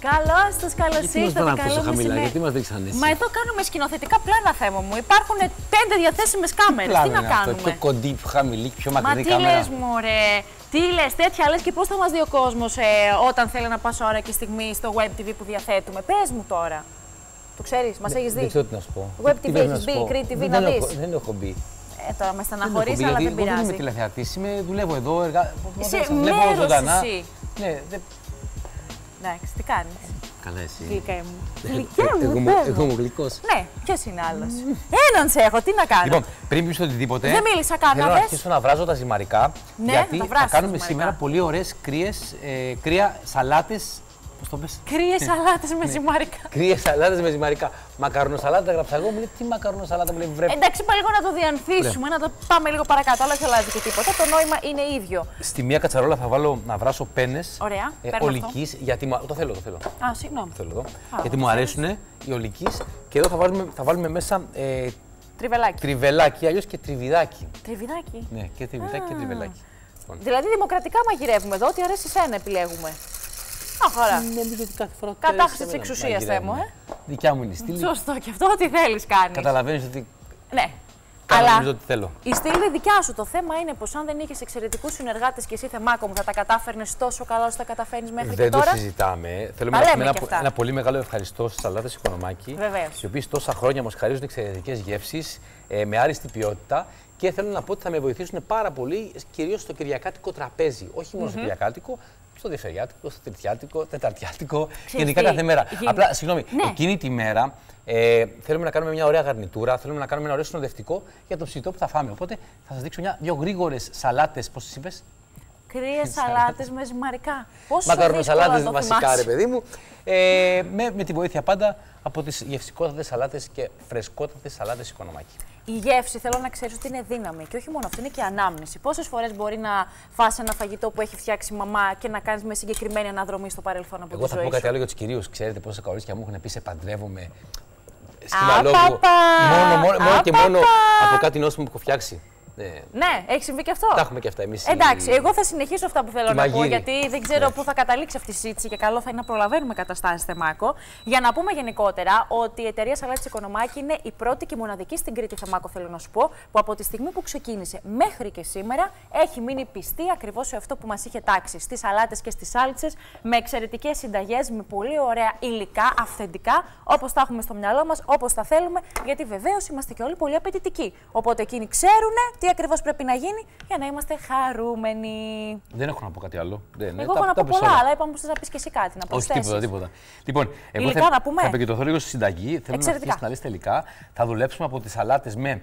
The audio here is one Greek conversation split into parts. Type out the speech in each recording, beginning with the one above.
Καλώς τους, καλώς ήρθατε. Καλό χαμηλά, γιατί μας δείξαν έτσι. Μα εδώ κάνουμε σκηνοθετικά πλάνα, θέμα μου. Υπάρχουν 5 διαθέσιμες κάμερες. Τι να κάνουμε. Πιο κοντή, πιο χαμηλή, πιο μακρινή κάμερα. κάμερα. Μα τι λες, μωρέ. Τι λες, τέτοια λες και πώς θα μας δει ο κόσμος όταν θέλει να πας ώρα και στιγμή στο Web TV που διαθέτουμε. Πες μου τώρα. Το ξέρεις, μας έχεις δει. Δεν ξέρω τι να σου πω. Web TV έχεις μπει, Crete TV να δεις. Δεν έχω μπει. Τώρα με στεναχωρείς, αλλά δεν πειράζει. Δεν είμαι τηλεθεατής, δουλεύω εδώ, βλέπω ζωντανά. Ναι, εντάξει, τι κάνεις. Καλά εσύ. Γλυκέ μου. Εγώ είμαι γλυκός. Ναι, ποιος είναι άλλος. Έναν σε έχω, τι να κάνω. Λοιπόν, πριν πεις οτιδήποτε, δεν μίλησα καν. θέλω να αρχίσω να βράζω τα ζυμαρικά. Ναι, γιατί θα κάνουμε σήμερα πολύ ωραίες κρύα σαλάτες. Πώς το πες? Κρύες σαλάτες με ζυμαρικά. Κρύες σαλάτες με ζυμαρικά. Μακαρονοσαλάτα γράψα εγώ, μου λέει τι μακαρονοσαλάτα μου λέει βρε. Εντάξει, είπα λίγο να το διανθίσουμε, να το πάμε λίγο παρακάτω, αλλά όχι αλλάζει και τίποτα. Το νόημα είναι ίδιο. Στη μία κατσαρόλα θα βάλω να βράσω πένες. Ωραία. Ολικής, γιατί το θέλω. Α, συγγνώμη. Το θέλω εδώ. Γιατί μου αρέσουν οι ολικής και εδώ θα βάλουμε μέσα. Τριβελάκι, αλλιώς και τριβιδάκι. Τριβιδάκι. Ναι, και τριβιδάκι και τριβελάκι. Δηλαδή δημοκρατικά μαγειρεύουμε εδώ, ό,τι αρέσει εσένα επιλέγουμε. Αχώρα. Νομίζω ότι κάθε φορά κατάχρηση της εξουσίας θέμα, Δικιά μου είναι η στήλη. Σωστό, και αυτό ό,τι θέλεις κάνεις. Καταλαβαίνεις ότι. Ναι. Αλλά νομίζω ότι θέλω. Η στήλη είναι δικιά σου. Το θέμα είναι πως αν δεν είχες εξαιρετικούς συνεργάτες και εσύ, Θεμάκο μου, θα τα κατάφερνες τόσο καλά όσο τα καταφέρνεις μέχρι και τώρα. Δεν το συζητάμε. Θέλουμε να πούμε ένα πολύ μεγάλο ευχαριστώ στις Σαλάτες Οικονομάκη. Βεβαίως. Οι οποίες τόσα χρόνια μας χαρίζουν εξαιρετικές γεύσεις με άριστη ποιότητα. Και θέλω να πω ότι θα με βοηθήσουν πάρα πολύ, κυρίως στο κυριακάτικο τραπέζι. Όχι μόνο στο κυριακάτικο, στο δευτεριάτικο, στο τεταρτιάτικο, τεταρτιάτικο, γενικά κάθε μέρα. Απλά, συγγνώμη, εκείνη τη μέρα θέλουμε να κάνουμε μια ωραία γαρνιτούρα, θέλουμε να κάνουμε ένα ωραίο συνοδευτικό για το ψητό που θα φάμε. Οπότε θα σας δείξω δύο γρήγορες σαλάτες, πώς τις είπες? Κρύες σαλάτες με ζυμαρικά. Μακαρονοσαλάτες βασικά, ρε παιδί μου. Με τη βοήθεια πάντα από τις γευστικότατες σαλάτες και φρεσκότατες σαλάτες Οικονομάκη. Η γεύση θέλω να ξέρεις ότι είναι δύναμη και όχι μόνο αυτό, είναι και ανάμνηση. Πόσες φορές μπορεί να φας ένα φαγητό που έχει φτιάξει η μαμά και να κάνεις με συγκεκριμένη αναδρομή στο παρελθόν από τη ζωή σου? Εγώ θα πω κάτι άλλο για τους κυρίους. Ξέρετε πόσα κορίτσια μου έχουν πει σε παντρεύομαι στην αλόγου μόνο και μόνο από κάτι νόστιμο που έχω φτιάξει. Ναι, έχει συμβεί και αυτό. Τα έχουμε και αυτά εμείς. Εντάξει, εγώ θα συνεχίσω αυτά που θέλω να πω, γιατί δεν ξέρω πού θα καταλήξει αυτή η συζήτηση και καλό θα είναι να προλαβαίνουμε καταστάσεις, Θεμάκο. Για να πούμε γενικότερα ότι η εταιρεία Σαλάτες Οικονομάκη είναι η πρώτη και μοναδική στην Κρήτη, Θεμάκο, θέλω να σου πω, που από τη στιγμή που ξεκίνησε μέχρι και σήμερα έχει μείνει πιστή ακριβώς σε αυτό που μας είχε τάξει. Στις σαλάτες και στις σάλτσες, με εξαιρετικές συνταγές, με πολύ ωραία υλικά, αυθεντικά, όπως τα έχουμε στο μυαλό μας, όπως τα θέλουμε, γιατί βεβαίως είμαστε και όλοι πολύ απαιτητικοί. Οπότε εκείνοι ξέρουν τι ακριβώς πρέπει να γίνει για να είμαστε χαρούμενοι. Δεν έχω να πω κάτι άλλο. Εγώ έχω να πω πολλά, αλλά είπαμε πως θες να πεις και εσύ κάτι, να προσθέσεις. Όχι, τίποτα. Λοιπόν, εγώ θα επικεντρωθώ λίγο στη συνταγή. Θέλω να αρχίσει να λες τελικά. Θα δουλέψουμε από τις σαλάτες με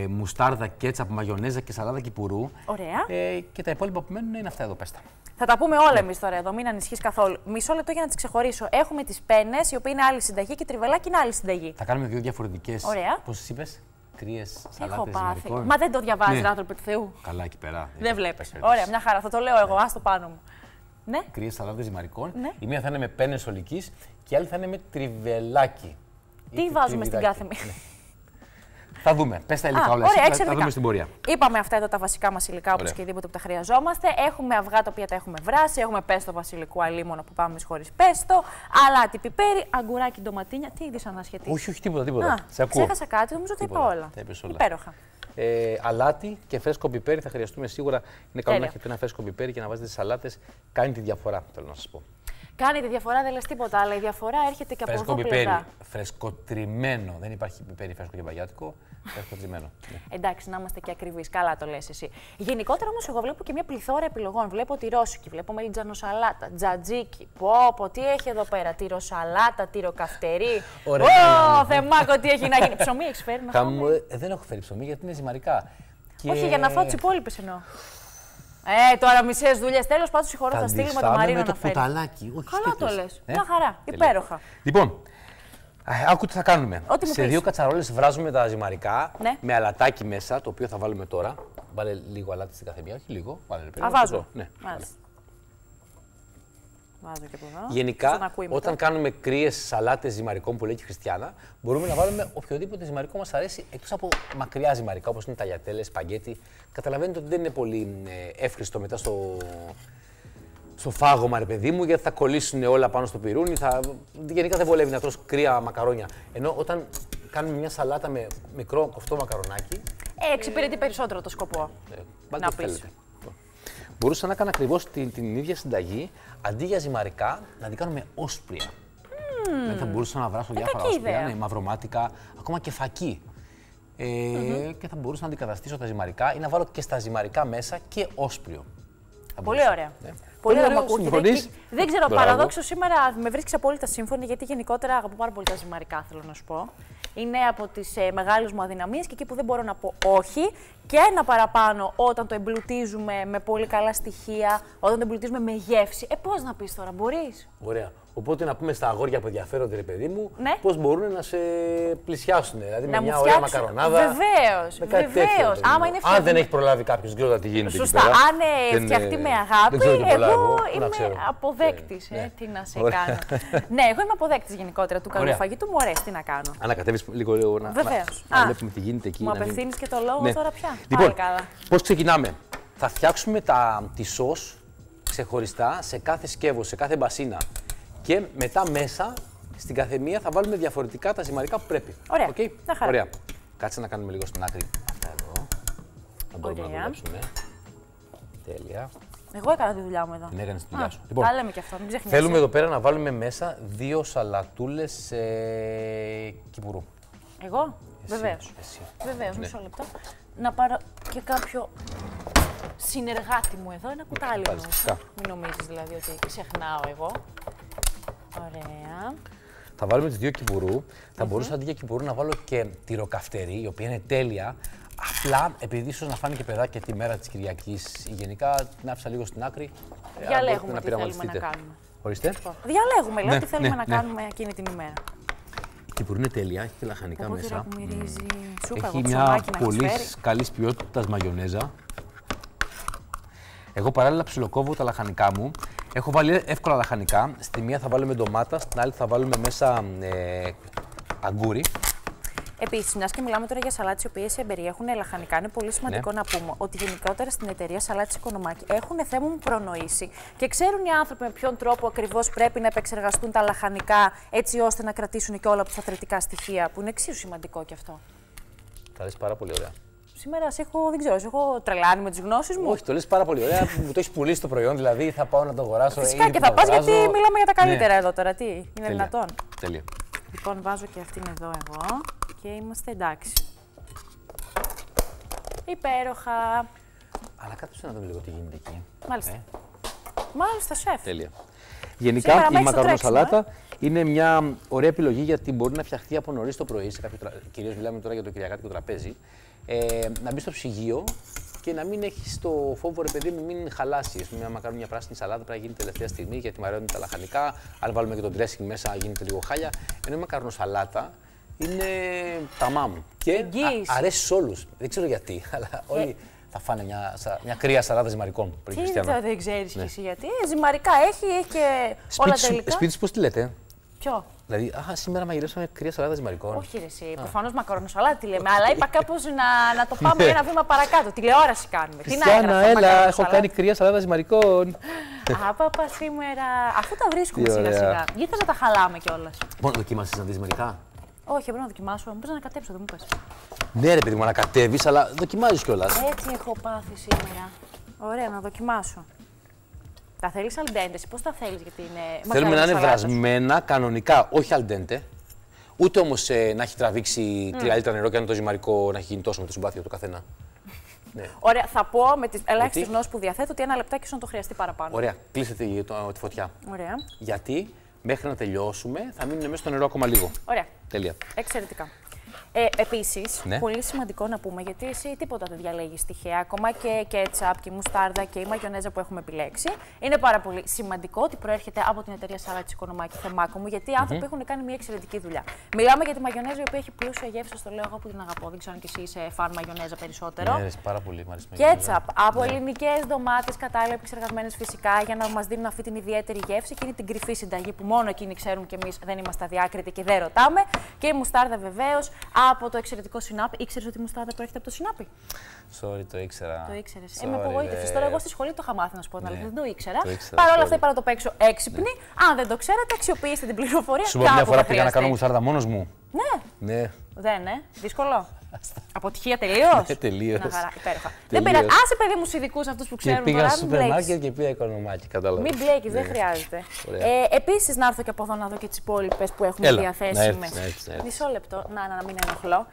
μουστάρδα, κέτσαπ, μαγιονέζα και σαλάτα κυπουρού. Ωραία. Και τα υπόλοιπα που μένουν είναι αυτά εδώ, πες τα. Θα τα πούμε όλα εμείς τώρα εδώ, μην ανησυχείς καθόλου. Μισό λεπτό για να τις ξεχωρίσω. Έχουμε τις πένες, οι οποίοι είναι άλλη συνταγή, και τριβελάκι είναι άλλη συνταγή. Θα κάνουμε δύο διαφορετικές. Ωραία. Πώς τις είπες? Κρύες σαλάτες. Έχω πάθει. Μα δεν το διαβάζει, άνθρωποι του Θεού. Καλά, εκεί πέρα. Δεν βλέπεις. Ωραία, μια χαρά. Θα το λέω εγώ, άστο πάνω μου. Ναι. Κρύες σαλάτες ζυμαρικών. Ναι. Η μία θα είναι με πένες ολικής και η άλλη θα είναι με τριβελάκι. Τι βάζουμε στην κάθε μία? Ναι. Θα δούμε. Πες τα υλικά όλα. Θα δούμε στην πορεία. Είπαμε αυτά εδώ τα βασικά μας υλικά, όπως και οτιδήποτε που τα χρειαζόμαστε. Έχουμε αυγά τα οποία τα έχουμε βράσει. Έχουμε πέστο βασιλικού αλίμονο που πάμε εμείς χωρίς πέστο. Αλάτι, πιπέρι, αγκουράκι, ντοματίνια. Τι είδες ανασχετή? Όχι, τίποτα. Ξέχασα κάτι, νομίζω ότι είπα όλα. Υπέροχα. Αλάτι και φρέσκο πιπέρι θα χρειαστούμε σίγουρα. Είναι καλό να έχετε ένα φρέσκο πιπέρι και να βάζετε στις σαλάτες. Κάνει τη διαφορά, θέλω να σας πω. Κάνει τη διαφορά, δεν λες τίποτα, αλλά η διαφορά έρχεται και από εδώ πλευρά. Φρέσκο πιπέρι, φρεσκοτριμμένο. Δεν υπάρχει πιπέρι φρέσκο και παγιάτικο. Φρεσκοτριμμένο. Εντάξει, να είμαστε και ακριβείς. Καλά το λες εσύ. Γενικότερα όμως, εγώ βλέπω και μια πληθώρα επιλογών. Βλέπω τη ρώσικη, βλέπω μελιτζανοσαλάτα, τζατζίκι. Πω, τι έχει εδώ πέρα. Τυροσαλάτα, τυροκαυτερή. Ω, Θεμάκο, τι έχει να γίνει. Ψωμί έχεις φέρει? Δεν έχω φέρει ψωμί γιατί είναι ζυμαρικά. Όχι, για να φάω τις υπόλοιπες εννοώ. Τώρα μισές δουλειές. Τέλος πάντων, συγχωρώ, θα στείλουμε το Μαρίνο να φέρει. Καλά το λες. Μια χαρά. Υπέροχα. Λοιπόν, άκου τι θα κάνουμε. Σε δύο κατσαρόλες βράζουμε τα ζυμαρικά με αλατάκι μέσα, το οποίο θα βάλουμε τώρα. Βάλε λίγο αλάτι στην καθεμία, όχι λίγο. Βάζω. Ναι. Βάζω και από εδώ. Γενικά, όταν κάνουμε κρύες σαλάτες ζυμαρικών που λέει και η Χριστιανά, μπορούμε να βάλουμε οποιοδήποτε ζυμαρικό μας αρέσει, εκτός από μακριά ζυμαρικά, όπως είναι ταλιατέλες, σπαγκέτι. Καταλαβαίνετε ότι δεν είναι πολύ εύχριστο μετά στο στο φάγωμα, ρε παιδί μου, γιατί θα κολλήσουν όλα πάνω στο πυρούνι. Γενικά δεν βολεύει να τρως κρύα μακαρόνια. Ενώ όταν κάνουμε μια σαλάτα με μικρό κοφτό μακαρονάκι. Εξυπηρετεί περισσότερο το σκοπό. Να πεις. Μπορούσα να κάνω ακριβώς την ίδια συνταγή, αντί για ζυμαρικά, να την κάνουμε όσπρια. Δηλαδή θα μπορούσα να βράσω διάφορα όσπρια, μαυρομάτικα, ακόμα και φακί. Και θα μπορούσα να αντικαταστήσω τα ζυμαρικά ή να βάλω και στα ζυμαρικά μέσα και όσπριο. Πολύ ωραία. Πολύ ωραία, ακούγεται. Δεν ξέρω, παραδόξως σήμερα με βρίσκεις απόλυτα σύμφωνη, γιατί γενικότερα αγαπώ πάρα πολύ τα ζυμαρικά, θέλω να σου πω. Είναι από τις μεγάλες μου αδυναμίες και εκεί που δεν μπορώ να πω όχι. Και ένα παραπάνω όταν το εμπλουτίζουμε με πολύ καλά στοιχεία, όταν το εμπλουτίζουμε με γεύση. Πώς να πεις τώρα, μπορείς? Ωραία. Οπότε να πούμε στα αγόρια που ενδιαφέρονται, ρε παιδί μου, πώς μπορούν να σε πλησιάσουν. Δηλαδή με μια ωραία μακαρονάδα. Βεβαίως. Αν δεν έχει προλάβει κάποιο, δεν ξέρω τι γίνεται. Σωστά. Αν φτιαχτεί με αγάπη, εγώ είμαι αποδέκτης. Τι να σε κάνω. Ναι, εγώ είμαι αποδέκτης γενικότερα του καλού φαγητού, μου αρέσει, τι να κάνω. Ανακατεύεις λίγο να βλέπουμε τι γίνεται εκεί. Μου απευθύνεις και το λόγο τώρα πια. Λοιπόν, πώς ξεκινάμε? Θα φτιάξουμε τη σως ξεχωριστά σε κάθε σκεύος, σε κάθε μπασίνα. Και μετά μέσα στην καθεμία θα βάλουμε διαφορετικά τα ζυμαρικά που πρέπει. Ωραία. Okay? Ωραία. Κάτσε να κάνουμε λίγο στην άκρη αυτά εδώ. Να μπορούμε να δουλέψουμε. Τέλεια. Εγώ έκανα τη δουλειά μου εδώ. Την έκανες τη δουλειά σου. Λοιπόν, τα λέμε και αυτό, μην ξεχνιέσαι. Θέλουμε εδώ πέρα να βάλουμε μέσα 2 σαλατούλες κυπουρού. Εγώ? Βεβαίως. Βεβαίως, μισό λεπτό. Να πάρω και κάποιο συνεργάτη μου εδώ, ένα κουτάλι μου. Μην νομίζεις δηλαδή ότι ξεχνάω εγώ. Ωραία. Θα βάλουμε τις 2 κυπουρού. Θα μπορούσα αντί για κυπουρού να βάλω και τυροκαυτερή, η οποία είναι τέλεια. Απλά, επειδή ίσως να φάνε και παιδάκια τη μέρα της Κυριακής, γενικά την άφησα λίγο στην άκρη. Διαλέγουμε τι θέλουμε να κάνουμε. Ορίστε. Διαλέγουμε, λέω, τι θέλουμε να κάνουμε εκείνη την ημέρα. Η κυπουρού είναι τέλεια, έχει και λαχανικά μέσα. Έχει μια πολύ καλής ποιότητας μαγιονέζα. Εγώ παράλληλα ψιλοκόβω τα λαχανικά μου. Έχω βάλει εύκολα λαχανικά. Στη μία θα βάλουμε ντομάτα, στην άλλη θα βάλουμε μέσα αγκούρι. Επίσης, μιας και μιλάμε τώρα για σαλάτες οι οποίες περιέχουν λαχανικά, είναι πολύ σημαντικό να πούμε ότι γενικότερα στην εταιρεία Σαλάτης Οικονομάκη έχουν θέμα μου προνοήσει και ξέρουν οι άνθρωποι με ποιον τρόπο ακριβώς πρέπει να επεξεργαστούν τα λαχανικά έτσι ώστε να κρατήσουν και όλα από τα θρεπτικά στοιχεία, που είναι εξίσου σημαντικό και αυτό. Θα λες πάρα πολύ ωραία. Σήμερα σε έχω, δεν ξέρω, σε έχω τρελάνει με τις γνώσεις μου. Όχι, το λες πάρα πολύ ωραία. Μου το έχεις πουλήσει το προϊόν, δηλαδή θα πάω να το αγοράσω. Φυσικά και θα πας γιατί μιλάμε για τα καλύτερα εδώ τώρα. Τι, είναι δυνατόν? Τέλεια. Λοιπόν, βάζω και αυτήν εδώ εγώ και είμαστε εντάξει. Υπέροχα. Αλλά κάτω να δούμε λίγο τι γίνεται εκεί. Μάλιστα. Μάλιστα, σεφ. Τέλεια. Γενικά η μακαρονοσαλάτα είναι μια ωραία επιλογή γιατί μπορεί να φτιαχτεί από νωρίς το πρωί, κυρίως μιλάμε τώρα για το κυριακάτικο τραπέζι, να μπει στο ψυγείο και να μην έχει το φόβο, ρε παιδί μου, μην χαλάσει. Μια μακαρόνια, μια πράσινη σαλάτα πρέπει να γίνει τελευταία στιγμή γιατί μαραίνουν τα λαχανικά. Αν βάλουμε και το dressing μέσα, γίνεται λίγο χάλια. Ενώ η μακαρονοσαλάτα είναι ταμάμ. Και αρέσει σε όλους. Δεν ξέρω γιατί, αλλά όλοι θα φάνε μια κρύα σαλάτα ζυμαρικών πριν Χριστιανό. Δεν ξέρεις κι εσύ γιατί. Ζυμαρικά έχει και όλα τελικά. Σπίτι σου πώς τη λέτε? Ποιο? Δηλαδή, σήμερα μαγειρεύσαμε κρύα σαλάτα ζυμαρικών. Όχι, ρε, εσύ. Προφανώς μακαρονοσαλάτα τη λέμε, αλλά είπα κάπως να το πάμε ένα βήμα παρακάτω. Τηλεόραση κάνουμε. Τι να έγραφα, έλα, έχω κάνει κρύα σαλάτα ζυμαρικών. Άπαπα σήμερα. Αφού τα βρίσκουμε σιγά-σιγά. Γιατί θες να τα χαλάμε κιόλας? Μόνο δοκίμασες να δεις μερικά? Όχι, πρέπει να δοκιμάσω. Μπορείς να ανακατέψω, δεν μου πες. Ναι, ρε παιδί μου, ανακατεύεις, αλλά δοκιμάζεις κιόλας. Έτσι έχω πάθει σήμερα. Ωραία, να δοκιμάσω. Τα θέλεις al dente, πώς τα θέλεις, γιατί είναι. Θέλουμε να είναι βρασμένα κανονικά, όχι al dente. Ούτε όμως να έχει τραβήξει 3 λίτρα νερό και αν το ζυμαρικό να έχει γίνει τόσο με το συμπάθειο του καθένα. Ναι. Ωραία, θα πω με τις ελάχιστες γνώσεις που διαθέτω ότι ένα λεπτάκι ίσως να το χρειαστεί παραπάνω. Ωραία, κλείστε τη φωτιά. Ωραία. Γιατί μέχρι να τελειώσουμε θα μείνουν μέσα στο νερό ακόμα λίγο. Ωραία. Τέλεια. Εξαιρετικά. Επίσης, πολύ σημαντικό να πούμε, γιατί εσύ τίποτα δεν διαλέγεις τυχαία, ακόμα και κέτσαπ και η μουστάρδα και η μαγιονέζα που έχουμε επιλέξει. Είναι πάρα πολύ σημαντικό ότι προέρχεται από την εταιρεία Σαλάτης Οικονομάκη Θεμάκο μου, γιατί οι άνθρωποι έχουν κάνει μια εξαιρετική δουλειά. Μιλάμε για τη μαγιονέζα η οποία έχει πλούσια γεύση, σας το λέω εγώ που την αγαπώ. Δεν ξέρω αν και εσύ είσαι φαν μαγιονέζα περισσότερο. Ναι, πάρα πολύ, μου αρέσει. Κέτσαπ από ελληνικές ντομάτες, κατάλληλα επεξεργασμένες φυσικά, για να μας δίνουν αυτή την ιδιαίτερη γεύση και είναι την κρυφή συνταγή που μόνο εκείνοι ξέρουν και εμείς δεν είμαστε αδιάκριτοι και δεν ρωτάμε. Και η μουστάρδα βεβαίως από το εξαιρετικό σινάπι. Ήξερες ότι η μουστάρδα προέρχεται από το σινάπι? Sorry, το ήξερα. Το ήξερες. Με απογοήτευσες. Τώρα εγώ στη σχολή το είχα μάθει, να σου πω. Ναι. Δεν το ήξερα. Παρ' όλα αυτά είπα να το παίξω έξυπνη. Αν δεν το ξέρετε, αξιοποιήστε την πληροφορία. Σου πω μια φορά πήγα να κάνω μουστάρδα μόνος μου. Ναι. Δεν είναι. Δύσκολο. Αποτυχία τελείως. Ναι, τελείως. Να χαρά, υπέροχα. Δεν πειράζει. Άσε παιδί μου ειδικούς αυτούς που ξέρουν. Πήγα στο σούπερ μάρκετ και πήγα οικονομάκι, κατάλαβα. Μην μπλέκεις, δεν χρειάζεται. Επίσης, να έρθω και από εδώ να δω και τις υπόλοιπες που έχουμε διαθέσιμες. Μισό λεπτό, να μην ενοχλώ.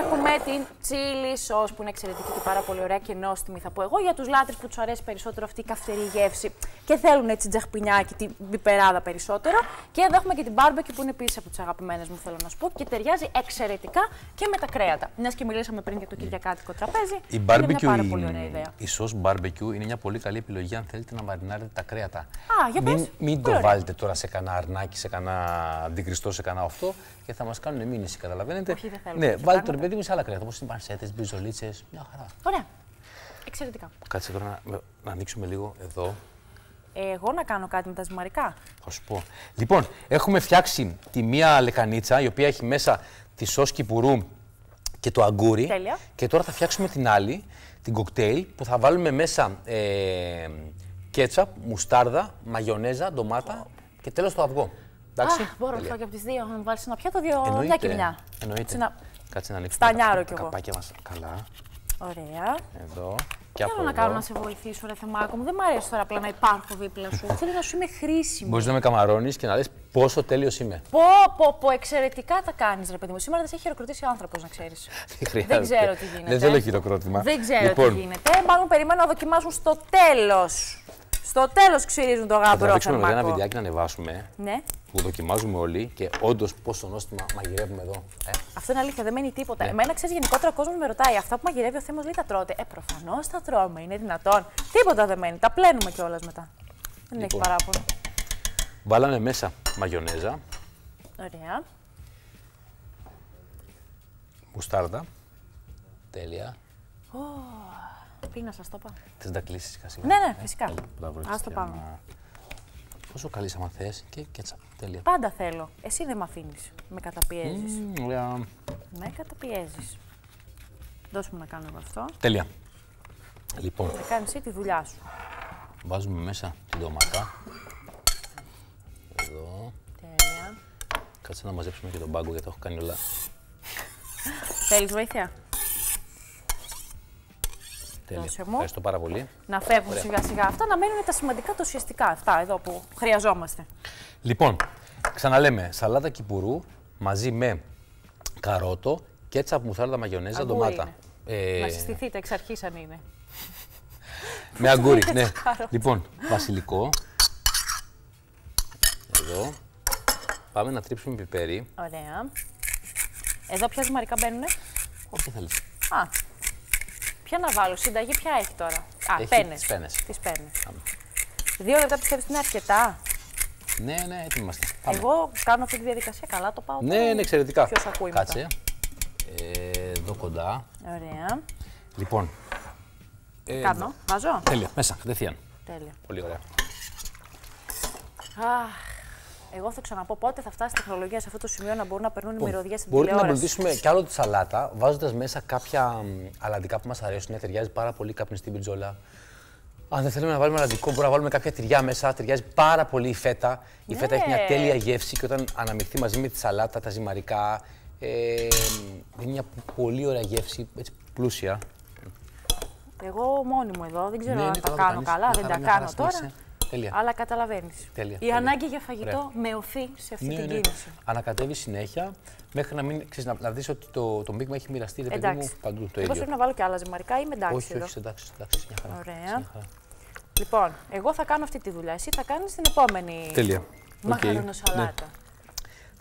Έχουμε την chili sauce που είναι εξαιρετική και πάρα πολύ ωραία και νόστιμη, θα πω εγώ. Για τους λάτρεις που τους αρέσει περισσότερο αυτή η καυτερή γεύση και θέλουν έτσι τζαχπινιάκι, την πιπεράδα περισσότερο. Και εδώ έχουμε και την barbecue που είναι επίσης από τις αγαπημένες μου, θέλω να σου πω, και ταιριάζει εξαιρετικά και με τα κρέατα. Μιας και μιλήσαμε πριν για το κυριακάτικο τραπέζι. Η barbecue, η sauce barbecue είναι μια πολύ καλή επιλογή αν θέλετε να μαρινάρετε τα κρέατα. Για πες. Μην το βάλετε τώρα σε κανένα αρνάκι, σε κανένα αντικριστό, σε κανένα αυτό και θα μας κάνουν μήνυση, καταλαβαίνετε. Όχι, δεν θέλω. Ναι, βάλτε το ρε παιδί μου σε άλλα κρέατα, όπως είναι πανσέτες, μπριζολίτσες, μια χαρά. Ωραία. Εξαιρετικά. Κάτσε τώρα να ανοίξουμε λίγο εδώ. Εγώ να κάνω κάτι με τα ζυμαρικά. Θα σου πω. Λοιπόν, έχουμε φτιάξει τη μία λεκανίτσα, η οποία έχει μέσα τη σως κυπουρού και το αγκούρι. Τέλεια. Και τώρα θα φτιάξουμε την άλλη, την κοκτέιλ, που θα βάλουμε μέσα κέτσαπ, μουστάρδα, μαγιονέζα, ντομάτα και τέλος το αυγό. Εντάξει. Μπορώ να φάω και από τις δύο, να μου βάλεις ένα πιάτο, μια και μια. Εννοείται. Κάτσε να ανοίξουμε τα καπάκια μας καλά. Ωραία. Εδώ. Θέλω να κάνω να σε βοηθήσω, ρε Θεμάκο μου. Δεν μου αρέσει τώρα απλά να υπάρχω δίπλα σου. Θέλω να σου είμαι χρήσιμη. Μπορείς να με καμαρώνεις και να λες πόσο τέλειος είμαι. Πω, εξαιρετικά τα κάνεις, ρε παιδί μου. Σήμερα δεν σε έχει χειροκροτήσει ο άνθρωπος, να ξέρεις. Δεν ξέρω τι γίνεται. Δεν θέλω χειροκρότημα. Δεν ξέρω τι γίνεται. Μάλλον περιμένω να δοκιμάσουν στο τέλος. Στο τέλος ξυρίζουν το γάμπρο. Θα τραβήξουμε ένα βιντεάκι να ανεβάσουμε. Ναι. Που δοκιμάζουμε όλοι και όντως πόσο νόστιμα μαγειρεύουμε εδώ. Αυτό είναι αλήθεια, δεν μένει τίποτα. Εμένα, ξέρεις, γενικότερα ο κόσμος με ρωτάει αυτά που μαγειρεύει ο Θέμος, λέει τα τρώτε. Προφανώς τα τρώμε, είναι δυνατόν. Τίποτα δεν μένει, τα πλένουμε κιόλας μετά. Δεν έχει παράπονο. Βάλαμε μέσα μαγιονέζα. Ωραία. Μουστάρδα. Τέλεια. Τι να σας το πω. Θες να τα κλείσεις σιγά. Ναι, φυσικά. Ας το πάμε. Όσο καλή άμα θες και κέτσαπ. Τέλεια. Πάντα θέλω. Εσύ δεν με αφήνεις. Με καταπιέζεις. Ωραία. Με καταπιέζεις. Δώσ' μου να κάνω εγώ αυτό. Τέλεια. Λοιπόν. Να κάνεις εσύ τη δουλειά σου. Βάζουμε μέσα την ντομάτα. Εδώ. Τέλεια. Κάτσε να μαζέψουμε και τον πάγκο γιατί το έχω κάνει όλα. Θέλεις βοήθεια? Τέλεια. Ευχαριστώ πάρα πολύ. Να φεύγουν σιγά σιγά αυτά, να μένουν τα σημαντικά, τα ουσιαστικά αυτά εδώ που χρειαζόμαστε. Λοιπόν, ξαναλέμε, σαλάτα κυπουρού μαζί με καρότο, κέτσαπ, μουστάρδα, μαγιονέζα, ντομάτα. Να συστηθείτε εξ αρχής αν είναι. Με αγκούρι, ναι. Λοιπόν, βασιλικό. Εδώ. Πάμε να τρίψουμε πιπέρι. Ωραία. Εδώ ποια ζυμαρικά μπαίνουνε? Ό,τι θέλεις. Ποια να βάλω, συνταγή ποια έχει τώρα? Πένες. Τις πένες. 2 λεπτά πιστεύεις είναι αρκετά? Ναι, έτοιμοι είμαστε. Εγώ κάνω αυτή τη διαδικασία, καλά το πάω? Ναι, εξαιρετικά. Ποιος ακούει Κάτσε. μετά? Εδώ κοντά. Ωραία. Λοιπόν. Κάνω, βάζω. Τέλεια, μέσα, κατευθείαν. Τέλεια. Πολύ ωραία. Εγώ θα ξαναπώ πότε θα φτάσει η τεχνολογία σε αυτό το σημείο να μπορούν να περνούν οι μυρωδιές στην τηλεόραση. Μπορούμε να εμπλουτίσουμε κι άλλο τη σαλάτα, βάζοντας μέσα κάποια αλαντικά που μας αρέσουν. Ταιριάζει πάρα πολύ καπνιστή μπριτζόλα. Αν δεν θέλουμε να βάλουμε αλαντικό, μπορούμε να βάλουμε κάποια τυριά μέσα. Ταιριάζει πάρα πολύ η φέτα. Η φέτα έχει μια τέλεια γεύση και όταν αναμειχθεί μαζί με τη σαλάτα, τα ζυμαρικά, είναι μια πολύ ωραία γεύση, έτσι πλούσια. Εγώ μόνη μου εδώ, δεν ξέρω αν τα κάνω καλά, δεν τα κάνω τώρα. Τέλεια. Αλλά καταλαβαίνεις. Η ανάγκη για φαγητό με οθεί σε αυτή την κίνηση. Ανακατεύει συνέχεια μέχρι να μην ξέρεις, να δεις ότι το μείγμα έχει μοιραστεί ρε παιδί μου παντού το ίδιο. Εγώ πρέπει να βάλω και άλλα ζυμαρικά ή με εντάξει? Όχι, εντάξει. Ωραία. Λοιπόν, εγώ θα κάνω αυτή τη δουλειά. Εσύ θα κάνεις την επόμενη. Τέλεια. Μαχαρονοσαλάτα. Ναι.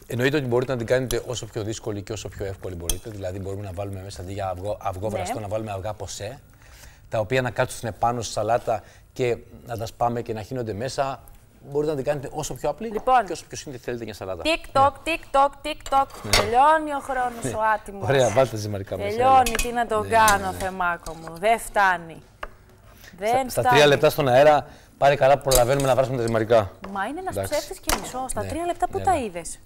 Εννοείται ότι μπορείτε να την κάνετε όσο πιο δύσκολη και όσο πιο εύκολη μπορείτε. Δηλαδή, μπορούμε να βάλουμε μέσα αντί για αυγό βραστό, να βάλουμε αυγά ποσέ, τα οποία να κάτσουν επάνω στη σαλάτα και να τα σπάμε και να χύνονται μέσα. Μπορείτε να την κάνετε όσο πιο απλή και όσο πιο σύνθετη θέλετε για σαλάτα. TikTok. Τελειώνει ο χρόνος ο άτιμος. Ωραία, βάλτε ζυμαρικά μέσα. Τελειώνει, τι να τον κάνω, Θεμάκο μου. Δεν φτάνει. Στα 3 λεπτά στον αέρα, πάρε καλά που προλαβαίνουμε να βράσουμε τα ζυμαρικά. Μα είναι ένας ψεύτης και μισό. Στα 3 λεπτά που τα είδες?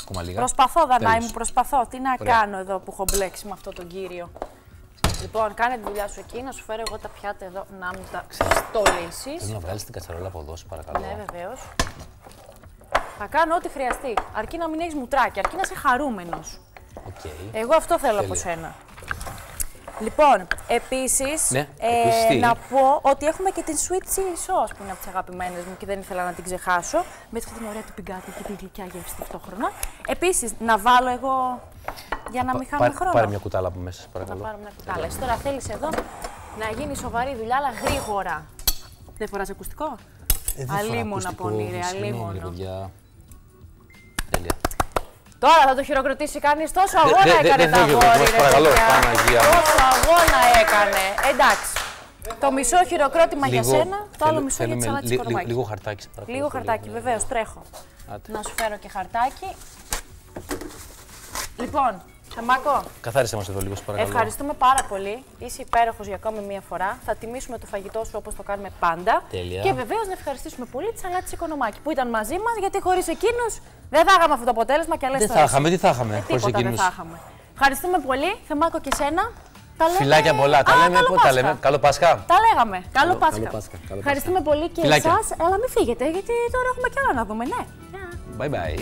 Ακόμα λίγα. Προσπαθώ, Δανάη μου, προσπαθώ. Τι να κάνω εδώ που έχω μπλέξει με αυτόν τον κύριο. Λοιπόν, κάνε τη δουλειά σου εκεί, να σου φέρω εγώ τα πιάτα εδώ να μου τα στολίσεις. Θέλω να βγάλεις την κατσαρόλα από εδώ, σου παρακαλώ. Ναι, βεβαίως. Θα κάνω ό,τι χρειαστεί. Αρκεί να μην έχεις μουτράκι, αρκεί να είσαι χαρούμενος. Εγώ αυτό θέλω από σένα. Λοιπόν, επίσης, να πω ότι έχουμε και την sweet chili sauce που είναι από τις αγαπημένες μου και δεν ήθελα να την ξεχάσω. Με αυτή την ωραία του πιγκάτι και την γλυκιά γεύση ταυτόχρονα. Επίσης, να βάλω εγώ για να μην χάνουμε χρόνο. Πάρε μια κουτάλα από μέσα, παρακαλώ. Να πάρω μια κουτάλα. Εσύ τώρα θέλεις εδώ να γίνει σοβαρή δουλειά, αλλά γρήγορα. Δεν φοράς ακουστικό? Αλίμονα πονήρε, αλίμονα. Τέλεια. Τώρα θα το χειροκροτήσει κανείς, τόσο αγώνα έκανε τα αγόρι, ρε παιδιά. Τόσο αγώνα έκανε. Εντάξει. Το μισό χειροκρότημα για σένα, το άλλο μισό για τη σαλάτα της Κονομάκη. Λίγο χαρτάκι, παρακαλώ. Λίγο χαρτάκι, βεβαίως, τρέχω. Να σου φέρω και χαρτάκι. Λοιπόν, Θεμάκο. Καθάρισε μας εδώ λίγο, παρακαλώ. Ευχαριστούμε πάρα πολύ. Είσαι υπέροχος για ακόμη μία φορά. Θα τιμήσουμε το φαγητό σου όπως το κάνουμε πάντα. Τέλεια. Και βεβαίως να ευχαριστήσουμε πολύ τη σαλάτα της Οικονομάκη που ήταν μαζί μας, γιατί χωρίς εκείνους δεν θα είχαμε αυτό το αποτέλεσμα. Και δεν θα είχαμε, τι θα είχαμε χωρίς εκείνους. Δεν θα είχαμε. Ευχαριστούμε πολύ, Θεμάκο, και σένα. Φιλάκια πολλά. Τα λέμε. Καλό Πάσχα. Τα λέγαμε. Καλό Πάσχα. Ευχαριστούμε πολύ και εσάς. Αλλά μην φύγετε, γιατί τώρα έχουμε κι άλλα να δούμε. Ναι. Bye bye.